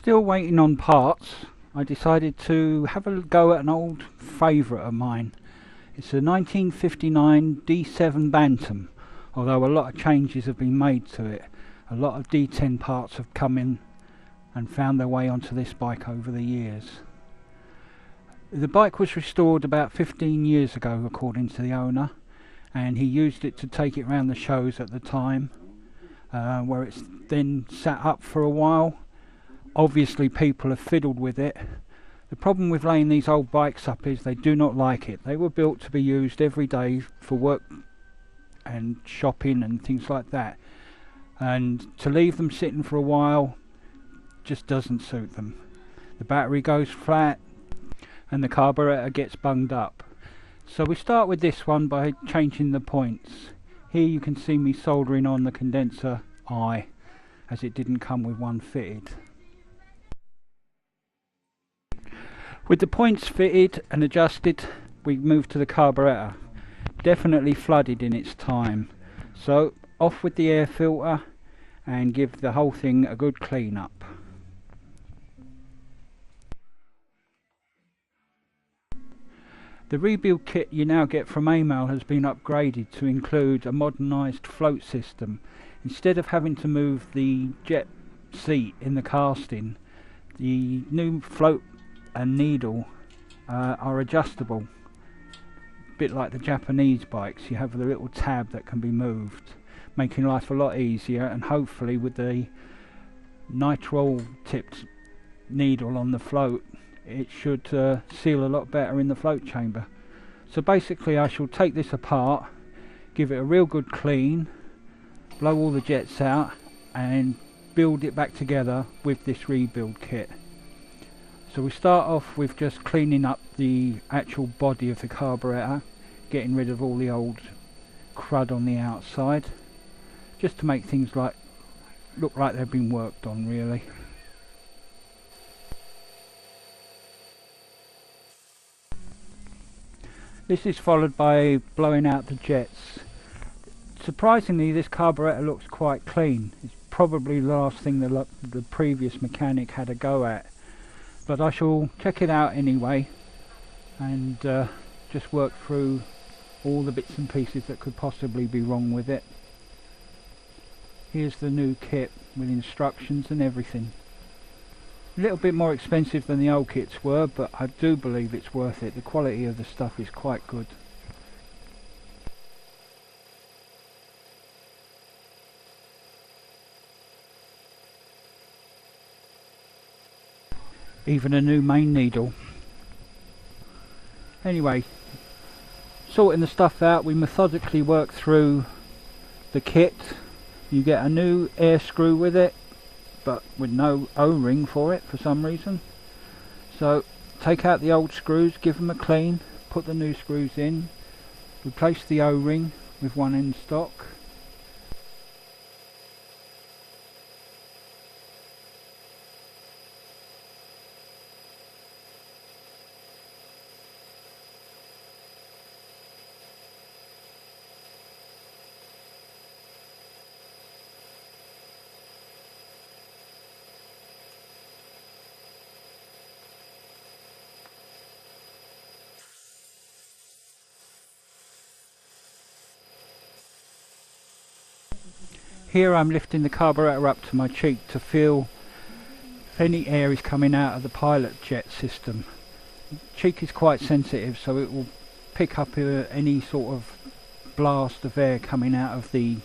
Still waiting on parts, I decided to have a go at an old favourite of mine. It's a 1959 D7 Bantam, although a lot of changes have been made to it. A lot of D10 parts have come in and found their way onto this bike over the years. The bike was restored about 15 years ago according to the owner, and he used it to take it around the shows at the time, where it's then sat up for a while. Obviously people have fiddled with it. The problem with laying these old bikes up is they do not like it. They were built to be used every day for work and shopping and things like that, and to leave them sitting for a while just doesn't suit them. The battery goes flat and the carburetor gets bunged up. So we start with this one by changing the points. Here you can see me soldering on the condenser eye, as it didn't come with one fitted. With the points fitted and adjusted, we move to the carburetor. Definitely flooded in its time, so off with the air filter and give the whole thing a good clean up. The rebuild kit you now get from Amel has been upgraded to include a modernised float system. Instead of having to move the jet seat in the casting, the new float and needle are adjustable. A bit like the Japanese bikes, you have the little tab that can be moved, making life a lot easier, and hopefully with the nitrile tipped needle on the float it should seal a lot better in the float chamber. So basically I shall take this apart, give it a real good clean, blow all the jets out and build it back together with this rebuild kit. So we start off with just cleaning up the actual body of the carburetor, getting rid of all the old crud on the outside, just to make things look like they've been worked on really. This is followed by blowing out the jets. Surprisingly, this carburetor looks quite clean. It's probably the last thing the previous mechanic had a go at. But I shall check it out anyway and just work through all the bits and pieces that could possibly be wrong with it. Here's the new kit with instructions and everything. A little bit more expensive than the old kits were, but I do believe it's worth it. The quality of the stuff is quite good. Even a new main needle. Anyway, sorting the stuff out, we methodically work through the kit. You get a new air screw with it, but with no O-ring for it for some reason. So take out the old screws, give them a clean, put the new screws in, replace the O-ring with one in stock. Here I'm lifting the carburetor up to my cheek to feel if any air is coming out of the pilot jet system. The cheek is quite sensitive, so it will pick up any sort of blast of air coming out of the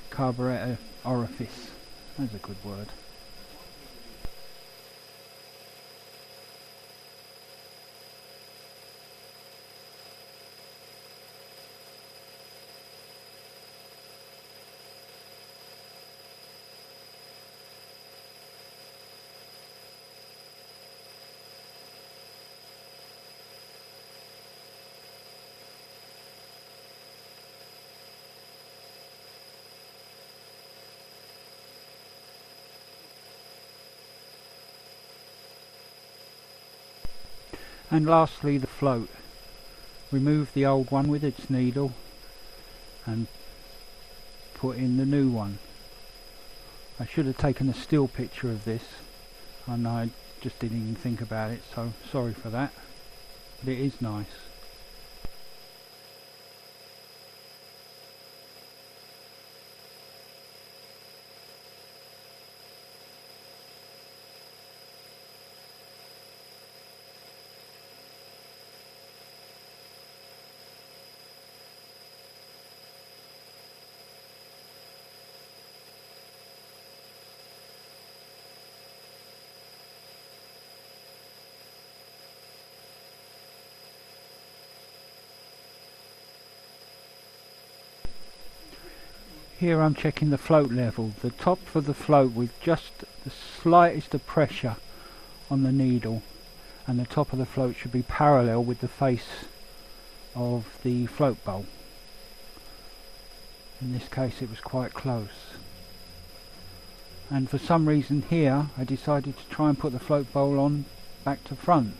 carburetor orifice. That's a good word. And lastly, the float. Remove the old one with its needle and put in the new one. I should have taken a still picture of this. and I just didn't even think about it, so sorry for that, but it is nice. Here I'm checking the float level. The top of the float with just the slightest of pressure on the needle, and the top of the float should be parallel with the face of the float bowl. In this case it was quite close. And for some reason here I decided to try and put the float bowl on back to front.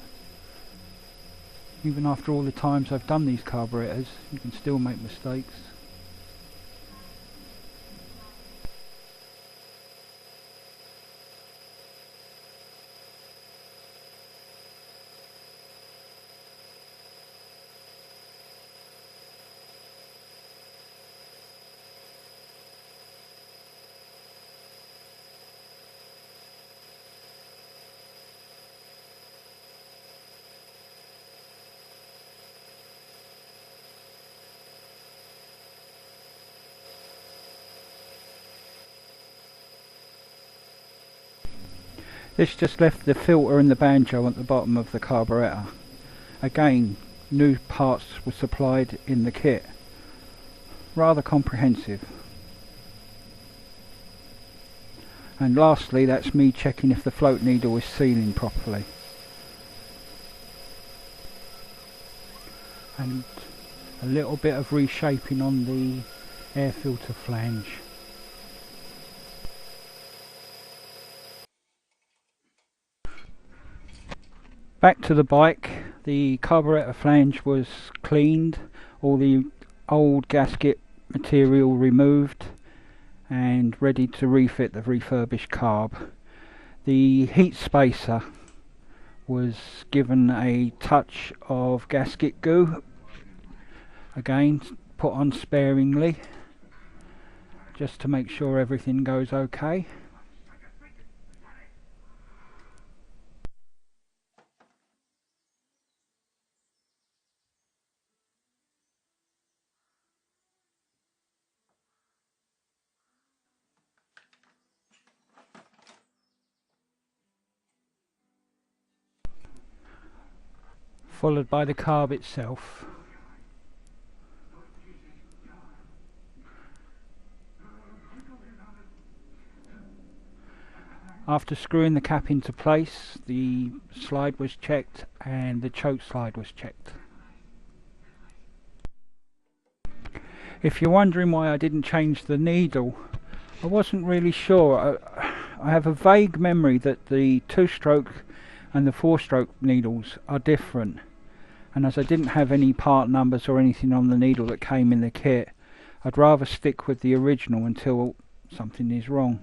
Even after all the times I've done these carburetors, you can still make mistakes. This just left the filter and the banjo at the bottom of the carburettor. Again, new parts were supplied in the kit. Rather comprehensive. And lastly, that's me checking if the float needle is sealing properly. And a little bit of reshaping on the air filter flange. Back to the bike, the carburettor flange was cleaned, all the old gasket material removed and ready to refit the refurbished carb. The heat spacer was given a touch of gasket goo, again put on sparingly just to make sure everything goes okay. Followed by the carb itself. After screwing the cap into place, the slide was checked and the choke slide was checked. If you're wondering why I didn't change the needle, I wasn't really sure. I have a vague memory that the 2-stroke and the 4-stroke needles are different, and as I didn't have any part numbers or anything on the needle that came in the kit, I'd rather stick with the original until something is wrong.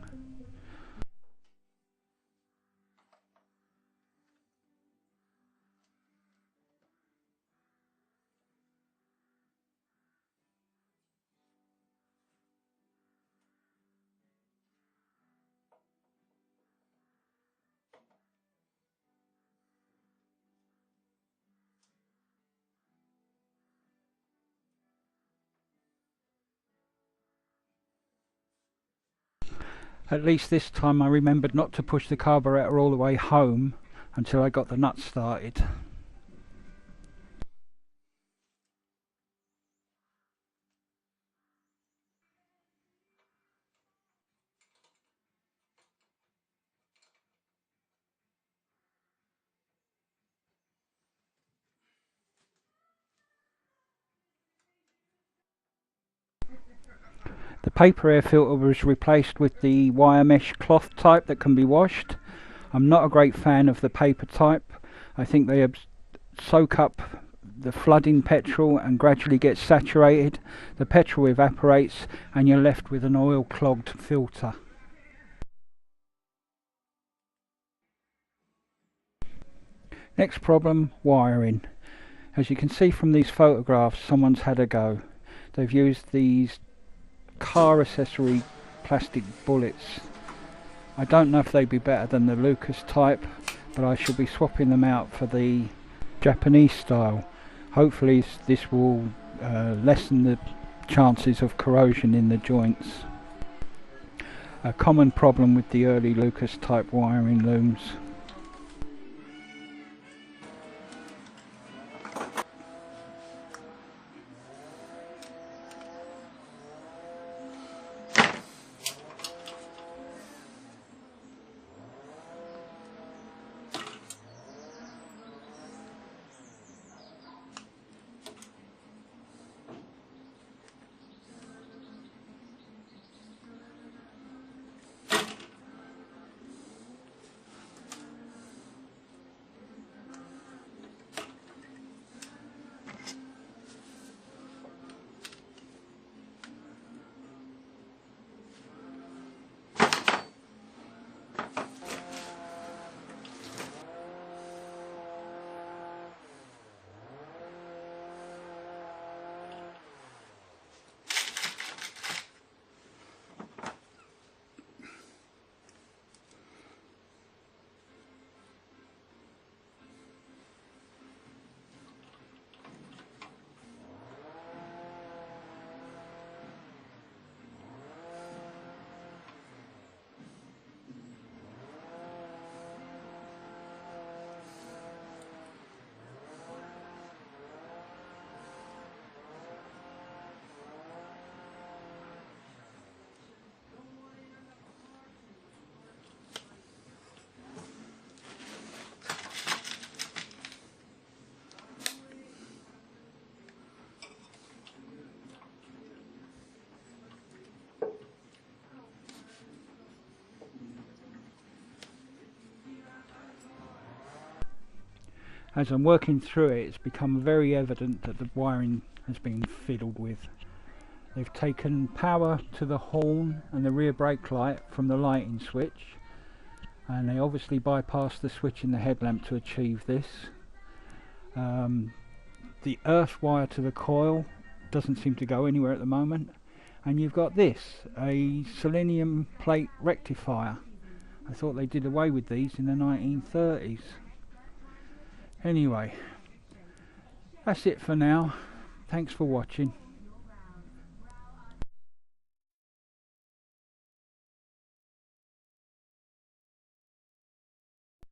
At least this time I remembered not to push the carburettor all the way home until I got the nuts started. The paper air filter was replaced with the wire mesh cloth type that can be washed. I'm not a great fan of the paper type. I think they soak up the flooding petrol and gradually get saturated. The petrol evaporates and you're left with an oil clogged filter. Next problem, wiring. As you can see from these photographs, someone's had a go. They've used these car accessory plastic bullets. I don't know if they'd be better than the Lucas type, but I shall be swapping them out for the Japanese style. Hopefully this will lessen the chances of corrosion in the joints. A common problem with the early Lucas type wiring looms. As I'm working through it, it's become very evident that the wiring has been fiddled with. They've taken power to the horn and the rear brake light from the lighting switch, and they obviously bypassed the switch in the headlamp to achieve this. The earth wire to the coil doesn't seem to go anywhere at the moment, and you've got this, a selenium plate rectifier. I thought they did away with these in the 1930s. Anyway, that's it for now. Thanks for watching.